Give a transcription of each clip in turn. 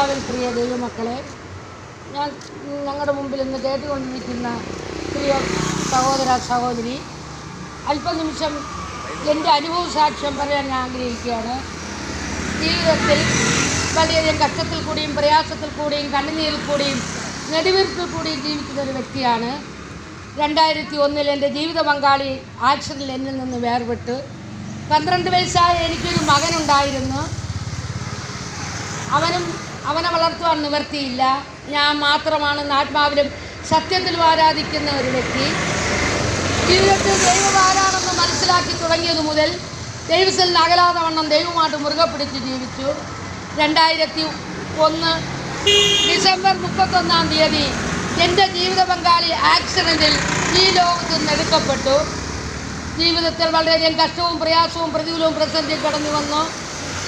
കർത്താവിൽ പ്രിയ ദൈവമക്കളെ, ഞങ്ങളുടെ മുമ്പിൽ ഇന്ന് കേട്ടുകൊണ്ടിരിക്കുന്ന പ്രിയ സഹോദര സഹോദരി, അല്പനിമിഷം എൻ്റെ അനുഭവ സാക്ഷ്യം പറയാൻ ഞാൻ ആഗ്രഹിക്കുകയാണ്. ജീവിതത്തിൽ വളരെയധികം കഷ്ടത്തിൽ കൂടിയും പ്രയാസത്തിൽ കൂടിയും കണ്ണുനീരിൽ കൂടിയും നെടുവീർപ്പിൽ കൂടിയും ജീവിക്കുന്ന ഒരു വ്യക്തിയാണ്. 2001 എൻ്റെ ജീവിത പങ്കാളി ആക്സിഡൻറ്റിൽ എന്നിൽ നിന്ന് വേർപെട്ട് 12 വയസ്സായ എനിക്കൊരു മകനുണ്ടായിരുന്നു. അവനെ വളർത്തുവാൻ നിവർത്തിയില്ല. ഞാൻ മാത്രമാണ് ആത്മാവിലും സത്യത്തിലും ആരാധിക്കുന്ന ഒരു വ്യക്തി. ജീവിതത്തിൽ ദൈവം ആരാണെന്ന് മനസ്സിലാക്കി തുടങ്ങിയത് മുതൽ ദൈവത്തിൽ അകലാതെ വണ്ണം ദൈവമായിട്ട് മുറുകെ പിടിച്ച് ജീവിച്ചു. 2001 ഡിസംബർ 31-ാം തീയതി എൻ്റെ ജീവിത പങ്കാളി ആക്സിഡൻറ്റിൽ ഈ ലോകത്ത് നിന്ന് എടുക്കപ്പെട്ടു. ജീവിതത്തിൽ വളരെയധികം കഷ്ടവും പ്രയാസവും പ്രതികൂലവും പ്രതിസന്ധിയും കടന്നു വന്നു.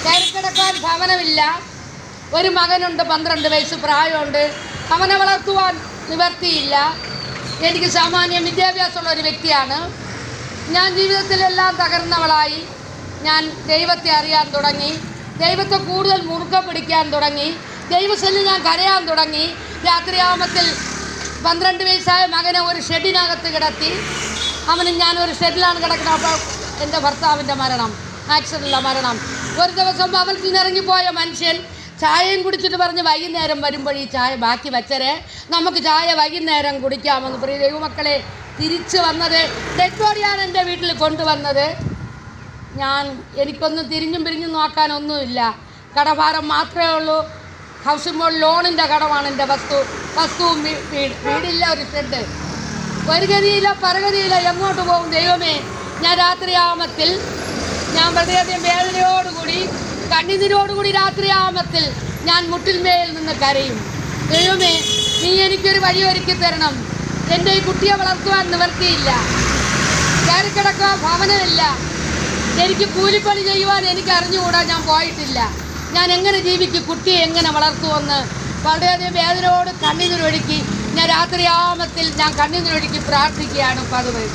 കയറിക്കിടക്കാൻ ഭവനമില്ല. ഒരു മകനുണ്ട്, 12 വയസ്സ് പ്രായമുണ്ട്. അവനെ വളർത്തുവാൻ നിവർത്തിയില്ല. എനിക്ക് സാമാന്യ വിദ്യാഭ്യാസമുള്ള ഒരു വ്യക്തിയാണ്. ഞാൻ ജീവിതത്തിലെല്ലാം തകർന്നവളായി. ഞാൻ ദൈവത്തെ അറിയാൻ തുടങ്ങി. ദൈവത്തെ കൂടുതൽ മുറുകെ പിടിക്കാൻ തുടങ്ങി. ദൈവസന്നിധിയിൽ ഞാൻ കരയാൻ തുടങ്ങി. രാത്രിയാമത്തിൽ 12 വയസ്സായ മകനെ ഒരു ഷെഡിനകത്ത് കിടത്തി. ഞാനൊരു ഷെഡിലാണ് കിടക്കുന്നത്. അപ്പോൾ എൻ്റെ ഭർത്താവിൻ്റെ മരണം, ആക്സിഡൻറ്റിലെ മരണം. ഒരു ദിവസം ഭവനത്തിൽ നിന്ന് ഇറങ്ങിപ്പോയ മനുഷ്യൻ ചായയും കുടിച്ചിട്ട് പറഞ്ഞ് വൈകുന്നേരം വരുമ്പോൾ ഈ ചായ ബാക്കി വച്ചരെ, നമുക്ക് ചായ വൈകുന്നേരം കുടിക്കാമെന്ന്. പ്രിയ ദൈവമക്കളെ, തിരിച്ചു വന്നത് ഡെഡ് ബോഡിയാണ് എൻ്റെ വീട്ടിൽ കൊണ്ടുവന്നത്. എനിക്കൊന്നും തിരിഞ്ഞും പിരിഞ്ഞും നോക്കാനൊന്നുമില്ല. കടഭാരം മാത്രമേ ഉള്ളൂ. ഹൗസിംഗ് ലോണിൻ്റെ കടമാണ് എൻ്റെ വസ്തുവും വീടില്ല, ഒരു ഷെഡ്. ഒരു ഗതിയില്ല, പരഗതിയില്ല. എങ്ങോട്ട് പോകും ദൈവമേ? ഞാൻ രാത്രിയാമത്തിൽ ഞാൻ വളരെയധികം വേദനയോടുകൂടി കണ്ണുനീരോടുകൂടി രാത്രിയാമത്തിൽ ഞാൻ മുട്ടിന്മേൽ നിന്ന് കരയും. ദൈവമേ, നീ എനിക്കൊരു വഴി ഒരുക്കി തരണം. എൻ്റെ ഈ കുട്ടിയെ വളർത്തുവാൻ നിവർത്തിയില്ല. കയറിക്കിടക്കാൻ ഭവനമില്ല. എനിക്ക് കൂലിപ്പണി ചെയ്യുവാൻ എനിക്ക് അറിഞ്ഞുകൂടാ. ഞാൻ പോയിട്ടില്ല. ഞാൻ എങ്ങനെ ജീവിക്കും? കുട്ടിയെ എങ്ങനെ വളർത്തുമെന്ന് വളരെയധികം വേദനയോട് കണ്ണുനീരൊഴുക്കി ഞാൻ രാത്രിയാമത്തിൽ ഞാൻ കണ്ണുനീരൊഴുക്കി പ്രാർത്ഥിക്കുകയാണ് പതിവ്.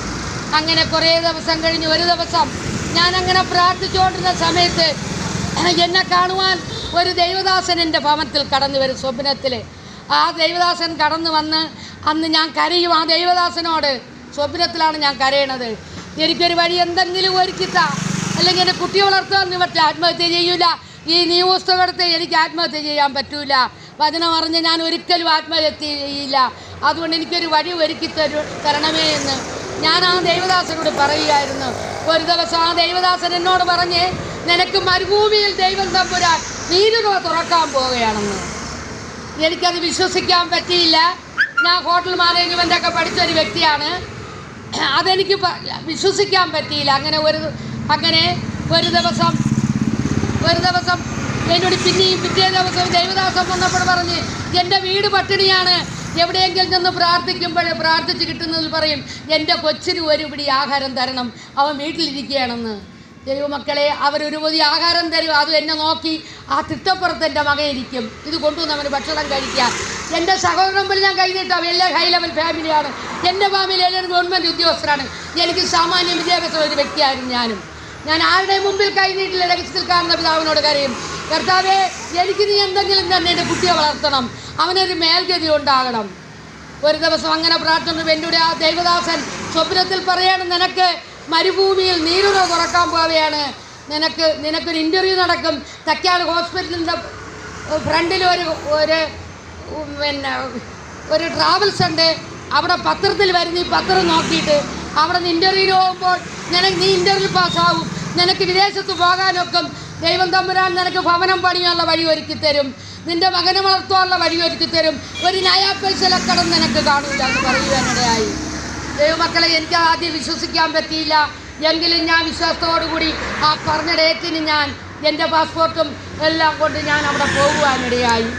അങ്ങനെ കുറേ ദിവസം കഴിഞ്ഞ് ഒരു ദിവസം ഞാൻ അങ്ങനെ പ്രാർത്ഥിച്ചുകൊണ്ടിരുന്ന സമയത്ത് എന്നെ കാണുവാൻ ഒരു ദൈവദാസൻ എൻ്റെ ഭവനത്തിൽ കടന്നു വരും സ്വപ്നത്തിൽ. ആ ദൈവദാസൻ കടന്നു വന്ന് അന്ന് ഞാൻ കരയും ആ ദൈവദാസനോട്. സ്വപ്നത്തിലാണ് ഞാൻ കരയണത്. എനിക്കൊരു വഴി എന്തെങ്കിലും ഒരുക്കിത്താ, അല്ലെങ്കിൽ എൻ്റെ കുട്ടിയെ വളർത്താൻ നിവർത്തി. ആത്മഹത്യ ചെയ്യൂല. ഈ നിയമപുസ്തകത്തെ എനിക്ക് ആത്മഹത്യ ചെയ്യാൻ പറ്റൂല. വചനം അറിഞ്ഞ് ഞാൻ ഒരിക്കലും ആത്മഹത്യ ചെയ്യില്ല. അതുകൊണ്ട് എനിക്കൊരു വഴി ഒരുക്കി തരണമേ എന്ന് ഞാൻ ആ ദൈവദാസനോട് പറയുകയായിരുന്നു. ഒരു ദിവസം ആ ദൈവദാസൻ എന്നോട് പറഞ്ഞ്, നിനക്ക് മരുഭൂമിയിൽ ദൈവം തമ്പുരാൻ നീരുറവ തുറക്കാൻ പോവുകയാണെന്ന്. എനിക്കത് വിശ്വസിക്കാൻ പറ്റിയില്ല. ഞാൻ ഹോട്ടൽ മാനേജ്മെൻ്റ് ഒക്കെ പഠിച്ചൊരു വ്യക്തിയാണ്. അതെനിക്ക് വിശ്വസിക്കാൻ പറ്റിയില്ല. അങ്ങനെ ഒരു ദിവസം എന്നോട് പിന്നെയും പിറ്റേ ദിവസം ദൈവദാസം വന്നപ്പോൾ പറഞ്ഞ്, എൻ്റെ വീട് പട്ടിണിയാണ്. എവിടെയെങ്കിലും ചെന്ന് പ്രാർത്ഥിച്ച് കിട്ടുന്നതിൽ പറയും, എൻ്റെ കൊച്ചിന് ഒരു പിടി ആഹാരം തരണം, അവൻ വീട്ടിലിരിക്കുകയാണെന്ന്. ദൈവമക്കളെ, അവരൊരു പൊതി ആഹാരം തരും. അത് എന്നെ നോക്കി ആ തിട്ടപ്പുറത്ത് എൻ്റെ മകൻ ഇരിക്കും. ഇത് കൊണ്ടുവന്ന് അവന് ഭക്ഷണം കഴിക്കാൻ. എൻ്റെ സഹോദരൻ പോലും ഞാൻ കഴിഞ്ഞിട്ടാവും. എല്ലാം ഹൈ ലെവൽ ഫാമിലിയാണ്. എൻ്റെ ഫാമിലി എല്ലാവരും ഗവൺമെൻറ് ഉദ്യോഗസ്ഥരാണ്. എനിക്ക് സാമാന്യ വിദ്യാഭ്യാസമുള്ള ഒരു വ്യക്തിയായിരുന്നു. ഞാൻ ആരുടെയും മുമ്പിൽ കഴിഞ്ഞിട്ടില്ല. രഹസ്യത്തിൽ കാണുന്ന പിതാവിനോട് കരയും, കർത്താവേ, എനിക്ക് നീ എന്തെങ്കിലും തന്നെ എൻ്റെ കുട്ടിയെ വളർത്തണം, അവനൊരു മേൽഗതി ഉണ്ടാകണം. ഒരു ദിവസം അങ്ങനെ പ്രാർത്ഥന എൻ്റെ ആ ദൈവദാസൻ സ്വപ്നത്തിൽ പറയാണ്, നിനക്ക് മരുഭൂമിയിൽ നീരുറവ തുറക്കാൻ പോവുകയാണ്. നിനക്കൊരു ഇൻ്റർവ്യൂ നടക്കും. തക്കാട് ഹോസ്പിറ്റലിൻ്റെ ഫ്രണ്ടിൽ ഒരു ട്രാവൽസ് ഉണ്ട്. അവിടെ പത്രത്തിൽ വരുന്ന ഈ പത്രം നോക്കിയിട്ട് അവിടെ നിന്ന് ഇൻ്റർവ്യൂവിന് പോകുമ്പോൾ നീ ഇൻ്റർവ്യൂ പാസ്സാവും. നിനക്ക് വിദേശത്ത് പോകാനൊക്കെ ദൈവം തമ്പുരാൻ നിനക്ക് ഭവനം പണിയാനുള്ള വഴി ഒരുക്കി തരും. നിൻ്റെ മകനെ വളർത്താനുള്ള വഴി ഒരുക്കി തരും. ഒരു നയാ പൈസലക്കടം നിനക്ക് കാണൂല എന്ന് പറയുവാനിടയായി. ദൈവമക്കളെ, എനിക്ക് ആദ്യം വിശ്വസിക്കാൻ പറ്റിയില്ല. എങ്കിലും ഞാൻ വിശ്വാസത്തോടുകൂടി ആ പറഞ്ഞ ഡേറ്റിന് ഞാൻ എൻ്റെ പാസ്പോർട്ടും എല്ലാം കൊണ്ട് ഞാൻ അവിടെ പോകുവാനിടയായി.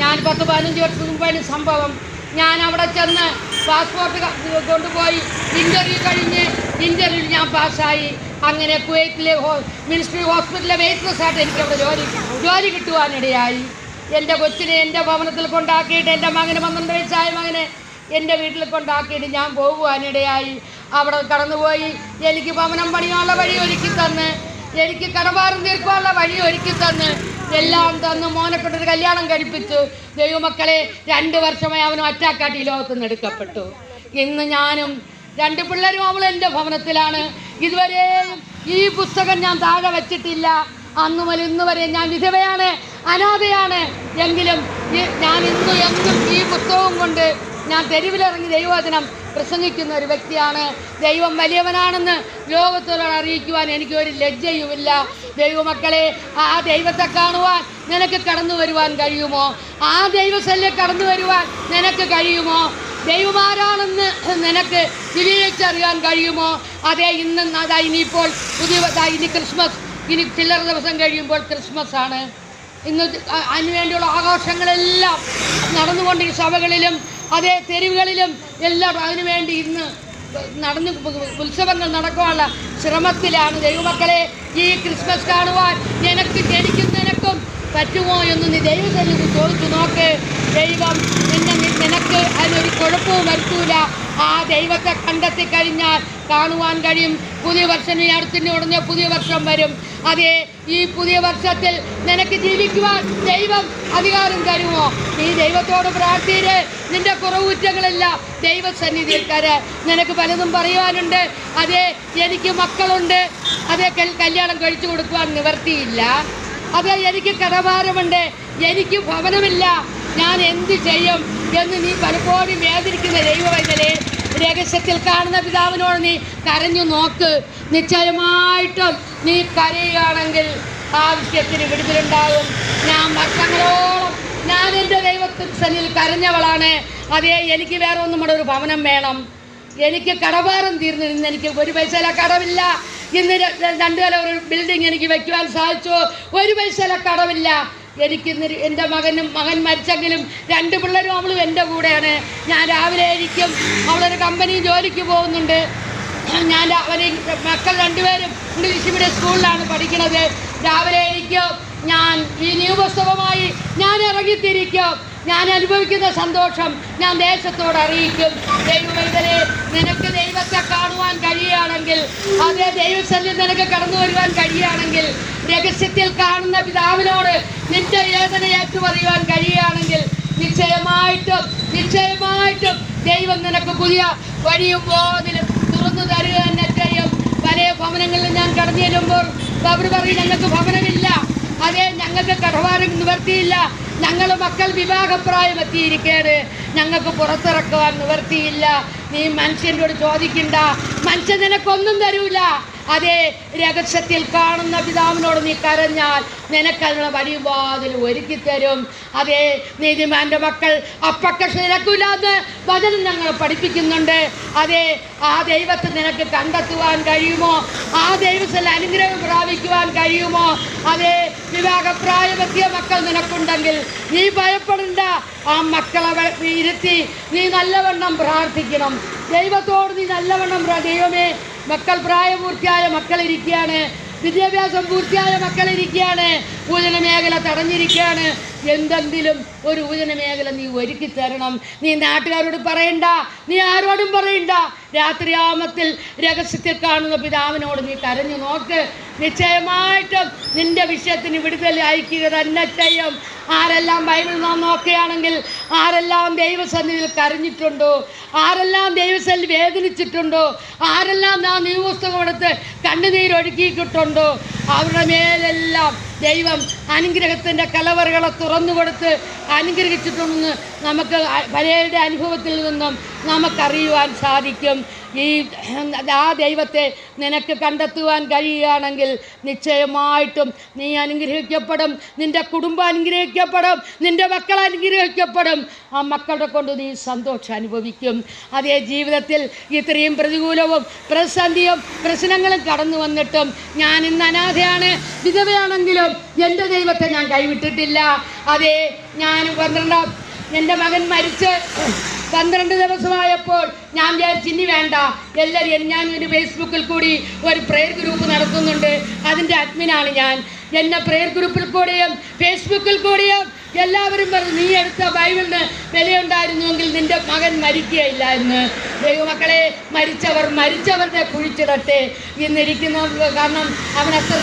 ഞാൻ 10-15 വർഷം മുമ്പാണ് സംഭവം. ഞാൻ അവിടെ ചെന്ന് പാസ്പോർട്ട് കൊണ്ടുപോയി ഇൻ്റർവ്യൂ ഞാൻ പാസ്സായി. അങ്ങനെ കുവൈറ്റിലെ മിനിസ്ട്രി ഹോസ്പിറ്റലിലെ വെയിറ്റ്നസ്സായിട്ട് എനിക്ക് അവിടെ ജോലി കിട്ടുവാനിടയായി. എൻ്റെ കൊച്ചിനെ എൻ്റെ ഭവനത്തിൽ കൊണ്ടാക്കിയിട്ട് എൻ്റെ മകന് 12 വയസ്സായ മകനെ എൻ്റെ വീട്ടിൽ കൊണ്ടാക്കിയിട്ട് ഞാൻ പോകുവാനിടയായി. അവിടെ കടന്നുപോയി എനിക്ക് ഭവനം പണിയാനുള്ള വഴി ഒരുക്കി തന്ന്, എനിക്ക് കടഭാരം തീർക്കാനുള്ള വഴി ഒരുക്കി തന്ന് എല്ലാം തന്ന് മോനെ കൊണ്ടൊരു കല്യാണം കഴിപ്പിച്ചു. ദൈവമക്കളെ 2 വർഷമായി അവനും അറ്റാക്കാട്ടി ഈ ലോകത്ത് നിന്ന് എടുക്കപ്പെട്ടു. ഇന്ന് ഞാനും 2 പിള്ളേരും അവൾ എൻ്റെ ഭവനത്തിലാണ്. ഇതുവരെയും ഈ പുസ്തകം ഞാൻ താഴെ വെച്ചിട്ടില്ല. അന്നു മുതൽ ഇന്ന് വരെ ഞാൻ വിധവയാണ്, അനാഥയാണ്. എങ്കിലും ഞാൻ ഇന്നും എന്നും ഈ പുസ്തകവും കൊണ്ട് ഞാൻ തെരുവിലിറങ്ങി ദൈവവചനം പ്രസംഗിക്കുന്ന ഒരു വ്യക്തിയാണ്. ദൈവം വലിയവനാണെന്ന് ലോകത്തോട് അറിയിക്കുവാൻ എനിക്കൊരു ലജ്ജയുമില്ല. ദൈവമക്കളെ, ആ ദൈവത്തെ കാണുവാൻ നിനക്ക് കടന്നു വരുവാൻ കഴിയുമോ? ആ ദൈവശല്യം കടന്നു വരുവാൻ നിനക്ക് കഴിയുമോ? ദൈവമാരാണെന്ന് നിനക്ക് വിവേചിച്ചറിയാൻ കഴിയുമോ? അതേ, ഇന്ന് അതാ ഇനിയിപ്പോൾ ഇനി ക്രിസ്മസ്, ഇനി ചില്ലറ ദിവസം കഴിയുമ്പോൾ ക്രിസ്മസ് ആണ്. ഇന്ന് അതിനുവേണ്ടിയുള്ള ആഘോഷങ്ങളെല്ലാം നടന്നുകൊണ്ട് സഭകളിലും അതേ തെരുവുകളിലും എല്ലാം അതിനുവേണ്ടി ഇന്ന് ഉത്സവങ്ങൾ നടക്കാനുള്ള ശ്രമത്തിലാണ്. ദൈവമക്കളെ, ഈ ക്രിസ്മസ് കാണുവാൻ എനിക്കും നിനക്കും പറ്റുമോ എന്ന് നീ ദൈവസന്നിധിയിൽ ചോദിച്ചു നോക്ക്. ദൈവം നിനക്ക് അതിനൊരു കുഴപ്പവും വരുത്തൂല. ആ ദൈവത്തെ കണ്ടെത്തി കഴിഞ്ഞാൽ കാണുവാൻ കഴിയും. പുതിയ വർഷം ഈ അടുത്തിന് ഉടനെ പുതിയ വർഷം വരും. അതേ, ഈ പുതിയ വർഷത്തിൽ നിനക്ക് ജീവിക്കുവാൻ ദൈവം അധികാരം തരുമോ? നീ ദൈവത്തോട് പ്രാർത്ഥിച്ച് നിന്റെ കുറവുറ്റങ്ങളെല്ലാം ദൈവസന്നിധിയിൽ തരാൻ. നിനക്ക് പലതും പറയുവാനുണ്ട്. അതേ, എനിക്ക് മക്കളുണ്ട്, അതേ കല്യാണം കഴിച്ചു കൊടുക്കുവാൻ നിവർത്തിയില്ല. അതെ, എനിക്ക് കടഭാരമുണ്ട്, എനിക്ക് ഭവനമില്ല, ഞാൻ എന്ത് ചെയ്യും എന്ന് നീ പലപ്പോഴും വേദനിക്കുന്ന ദൈവവൈതലേ, രഹസ്യത്തിൽ കാണുന്ന പിതാവിനോട് നീ കരഞ്ഞു നോക്ക്. നിശ്ചയമായിട്ടും നീ കരയുകയാണെങ്കിൽ ആവശ്യത്തിന് വിടുതലുണ്ടാകും. ഞാൻ വർഷങ്ങളോളം ഞാൻ എൻ്റെ ദൈവത്തിന് സന്നിധിയിൽ കരഞ്ഞവളാണ്. അതേ, എനിക്ക് വേറെ ഒന്നും കൂടെ ഒരു ഭവനം വേണം. എനിക്ക് കടഭാരം തീർന്നു. ഇന്ന് എനിക്ക് 1 പൈസയിലെ കടമില്ല. ഇന്ന് 2 നില ഒരു ബിൽഡിംഗ് എനിക്ക് വയ്ക്കുവാൻ സാധിച്ചു. 1 പൈസയിലെ കടമില്ല. എനിക്കിന്ന് എൻ്റെ മകൻ മരിച്ചെങ്കിലും 2 പിള്ളേരും അവളും എൻ്റെ കൂടെയാണ്. ഞാൻ രാവിലെ ഇരിക്കും, അവളൊരു കമ്പനി ജോലിക്ക് പോകുന്നുണ്ട്. മക്കൾ 2 പേരും ഇംഗ്ലീഷ് മീഡിയം സ്കൂളിലാണ് പഠിക്കുന്നത്. രാവിലെ ഇരിക്കും, ഞാൻ ഈ ന്യൂ പുസ്തകമായി ഞാൻ ഇറങ്ങിത്തിരിക്കും. ഞാൻ അനുഭവിക്കുന്ന സന്തോഷം ഞാൻ ദേശത്തോട് അറിയിക്കും. ദൈവവൈതലേ, നിനക്ക് ദൈവത്തെ കാണുവാൻ കഴിയുകയാണെങ്കിൽ, അതേ ദൈവശല്യം നിനക്ക് കടന്നു വരുവാൻ കഴിയുകയാണെങ്കിൽ, രഹസ്യത്തിൽ കാണുന്ന പിതാവിനോട് നിന്റെ വേദന ഏറ്റുപറയുവാൻ കഴിയുകയാണെങ്കിൽ, നിശ്ചയമായിട്ടും ദൈവം നിനക്ക് പുതിയ വഴിയും വാതിലും തുറന്നു തരിക തന്നെ ചെയ്യും. പല ഭവനങ്ങളിൽ ഞാൻ കടന്നു ചെല്ലുമ്പോൾ അവർ പറയും, ഞങ്ങൾക്ക് ഭവനമില്ല, അതേ ഞങ്ങൾക്ക് കടഭാരം നിവർത്തിയില്ല, ഞങ്ങൾ മക്കൾ വിവാഹപ്രായം എത്തിയിരിക്കുകയാണ്, ഞങ്ങൾക്ക് പുറത്തിറക്കുവാൻ നിവർത്തിയില്ല. നീ മനുഷ്യനോട് ചോദിക്കണ്ട, മനുഷ്യൻ നിനക്കൊന്നും തരൂല. അതേ, രഹസ്യത്തിൽ കാണുന്ന പിതാവിനോട് നീ കരഞ്ഞാൽ നിനക്കതിനുള്ള വഴിയും വാതിൽ ഒരുക്കിത്തരും. അതേ, നീതിമാൻ്റെ മക്കൾ അപ്പക്കഷ നിരക്കില്ലാന്ന് വചനം ഞങ്ങൾ പഠിപ്പിക്കുന്നുണ്ട്. അതേ, ആ ദൈവത്തെ നിനക്ക് കണ്ടെത്തുവാൻ കഴിയുമോ? ആ ദൈവത്തിൽ അനുഗ്രഹം പ്രാപിക്കുവാൻ കഴിയുമോ? അതേ, വിവാഹപ്രായമെത്തിയ മക്കൾ നിനക്കുണ്ടെങ്കിൽ നീ ഭയപ്പെടണ്ട. ആ മക്കളെ ഇരുത്തി നീ നല്ലവണ്ണം പ്രാർത്ഥിക്കണം. ദൈവത്തോട് നീ നല്ലവണ്ണം ദൈവമേ, മക്കൾ പ്രായപൂർത്തിയായ മക്കളിരിക്കുകയാണ്, വിദ്യാഭ്യാസം പൂർത്തിയായ മക്കളിരിക്കുകയാണ്, ഊജന മേഖല തടഞ്ഞിരിക്കുകയാണ്. എന്തെങ്കിലും ഒരു ഊജന മേഖല നീ ഒരുക്കി തരണം. നീ നാട്ടുകാരോട് പറയണ്ട, നീ ആരോടും പറയണ്ട. രാത്രിയാമത്തിൽ രഹസ്യത്തിൽ കാണുന്ന പിതാവിനോട് നീ കരഞ്ഞു നോക്ക്. നിശ്ചയമായിട്ടും നിന്റെ വിഷയത്തിന് വിടുതൽ അയക്കുക തന്നെ ചെയ്യും. ആരെല്ലാം ബൈബിൾ നാം നോക്കുകയാണെങ്കിൽ, ആരെല്ലാം ദൈവസന്നിധിയിൽ കരഞ്ഞിട്ടുണ്ടോ, ആരെല്ലാം ദൈവസന്നിധി വേദനിച്ചിട്ടുണ്ടോ, ആരെല്ലാം നാം പുസ്തകം എടുത്ത് കണ്ണുനീരൊഴുക്കിയിട്ടുണ്ടോ, അവരുടെ മേലെല്ലാം ദൈവം അനുഗ്രഹത്തിൻ്റെ കലവറകളെ തുറന്നു കൊടുത്ത് അനുഗ്രഹിച്ചിട്ടുണ്ടെന്ന് നമുക്ക് പലരുടെ അനുഭവത്തിൽ നിന്നും നമുക്കറിയുവാൻ സാധിക്കും. ആ ദൈവത്തെ നിനക്ക് കണ്ടെത്തുവാൻ കഴിയുകയാണെങ്കിൽ നിശ്ചയമായിട്ടും നീ അനുഗ്രഹിക്കപ്പെടും, നിൻ്റെ കുടുംബം അനുഗ്രഹിക്കപ്പെടും, നിൻ്റെ മക്കൾ അനുഗ്രഹിക്കപ്പെടും. ആ മക്കളുടെ കൊണ്ട് നീ സന്തോഷം അനുഭവിക്കും. അതേ, ജീവിതത്തിൽ ഇത്രയും പ്രതികൂലവും പ്രതിസന്ധിയും പ്രശ്നങ്ങളും കടന്നു വന്നിട്ടും ഞാൻ ഇന്ന് അനാഥയാണ്, വിധവയാണെങ്കിലും എൻ്റെ ദൈവത്തെ ഞാൻ കൈവിട്ടിട്ടില്ല. അതേ, ഞാൻ എൻ്റെ മകൻ മരിച്ച് 12 ദിവസമായപ്പോൾ ഞാൻ വിചാരിച്ചു ഇനി വേണ്ട, എല്ലാവരും ഞാൻ ഒരു ഫേസ്ബുക്കിൽ കൂടി ഒരു പ്രെയർ ഗ്രൂപ്പ് നടത്തുന്നുണ്ട്, അതിൻ്റെ അഡ്മിനാണ് ഞാൻ. എന്നെ പ്രെയർ ഗ്രൂപ്പിൽ കൂടെയും ഫേസ്ബുക്കിൽ കൂടെയും എല്ലാവരും പറഞ്ഞു നീ എടുത്ത ബൈബിളിന് വിലയുണ്ടായിരുന്നുവെങ്കിൽ നിന്റെ മകൻ മരിക്കുകയില്ല എന്ന്. ദൈവമക്കളെ, മരിച്ചവരുടെ കുഴിച്ചിടട്ടെ എന്നിരിക്കുന്ന കാരണം അവൻ അത്ര,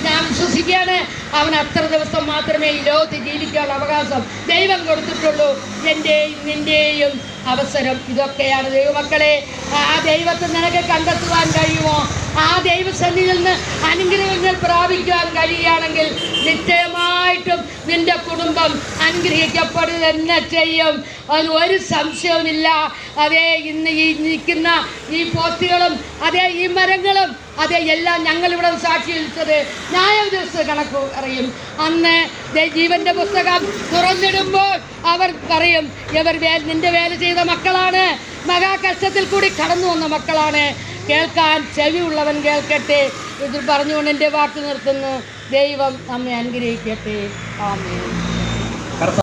ഞാൻ വിശ്വസിക്കുകയാണ്, അവൻ അത്ര ദിവസം മാത്രമേ ഈ ലോകത്ത് ജീവിക്കാനുള്ള അവകാശം ദൈവം കൊടുത്തിട്ടുള്ളൂ. എൻ്റെയും നിൻ്റെയും അവസരം ഇതൊക്കെയാണ്. ദൈവമക്കളെ, ആ ദൈവത്തെ നിനക്ക് കണ്ടെത്തുവാൻ കഴിയുമോ? ആ ദൈവസന്നിധിയിൽ നിന്ന് അനുഗ്രഹങ്ങൾ പ്രാപിക്കുവാൻ കഴിയുകയാണെങ്കിൽ നിശ്ചയമായിട്ടും നിന്റെ കുടുംബം അനുഗ്രഹിക്കപ്പെടുക തന്നെ ചെയ്യും. അതിന് ഒരു സംശയവുമില്ല. അതേ, ഇന്ന് ഈ നിൽക്കുന്ന ഈ പോസ്റ്റുകളും അതേ ഈ മരങ്ങളും അതേ എല്ലാം ഞങ്ങളിവിടെ സാക്ഷി വിളിച്ചത് ന്യായവിധിവസ്തു കണക്ക് പറയും. അന്ന് ജീവന്റെ പുസ്തകം തുറന്നിടുമ്പോൾ അവർ പറയും, ഇവർ നിന്റെ വേല ചെയ്ത മക്കളാണ്, മഹാകഷ്ടത്തിൽ കൂടി കടന്നു വന്ന മക്കളാണ്. കേൾക്കാൻ ചെവിയുള്ളവൻ കേൾക്കട്ടെ. ഇത് പറഞ്ഞുകൊണ്ട് എൻ്റെ വാക്ക് നിർത്തുന്നു. ദൈവം നമ്മെ അനുഗ്രഹിക്കട്ടെ. ആമേൻ.